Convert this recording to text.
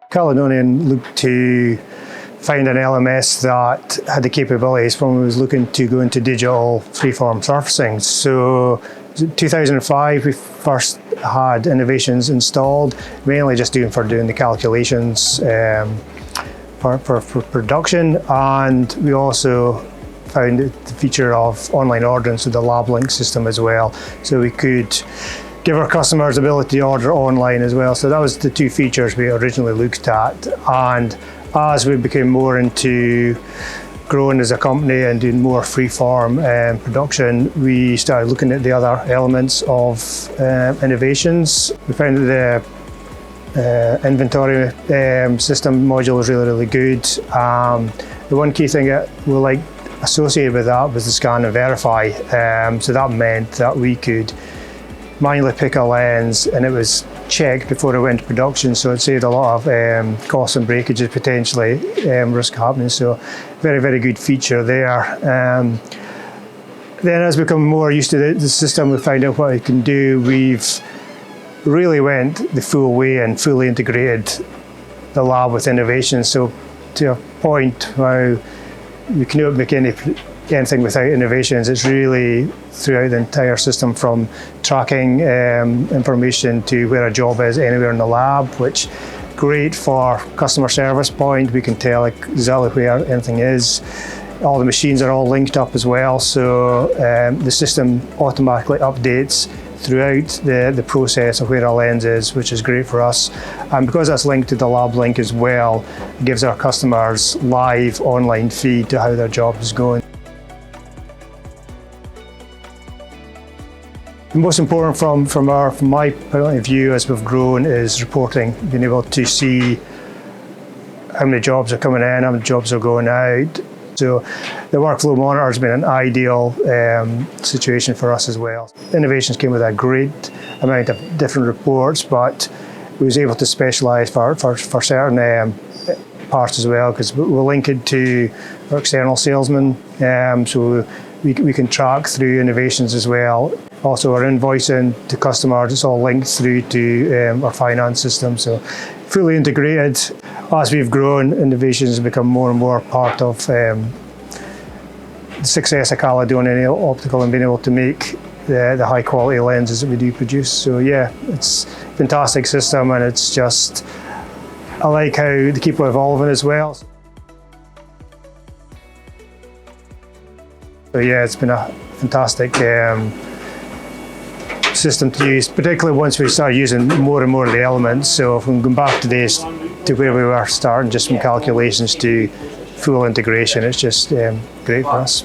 Caledonian looked to find an LMS that had the capabilities when we was looking to go into digital freeform surfacing. So 2005 we first had innovations installed, mainly just doing the calculations for production, and we also found the feature of online ordering, so the lab link system as well, so we could give our customers the ability to order online as well. So that was the two features we originally looked at, and as we became more into growing as a company and doing more freeform production, we started looking at the other elements of innovations. We found that the inventory system module was really good. The one key thing that we liked associated with that was the scan and verify. So that meant that we could manually pick a lens and it was checked before it went to production, so it saved a lot of costs and breakages, potentially risk happening. So very good feature there. Then as we become more used to the system, we find out what it can do. We've really went the full way and fully integrated the lab with innovation, so to a point where we cannot make anything without innovations. It's really throughout the entire system, from tracking information to where a job is anywhere in the lab, which great for customer service point. We can tell exactly where anything is. All the machines are all linked up as well, so the system automatically updates throughout the process of where a lens is, which is great for us. And because that's linked to the lab link as well, it gives our customers live online feed to how their job is going. The most important from my point of view as we've grown is reporting, being able to see how many jobs are coming in, how many jobs are going out. So the workflow monitor has been an ideal situation for us as well. Innovations came with a great amount of different reports, but we was able to specialise for certain parts as well, because we're linked to our external salesmen, so we can track through innovations as well. Also our invoicing to customers, it's all linked through to our finance system, so fully integrated. As we've grown, innovations have become more and more part of the success of Caledonian Optical and being able to make the high quality lenses that we do produce. So yeah, it's a fantastic system, and it's just, I like how they keep evolving as well. So yeah, it's been a fantastic system to use, particularly once we start using more and more of the elements. So if we go back to this, to where we were starting just from calculations to full integration, it's just great for us.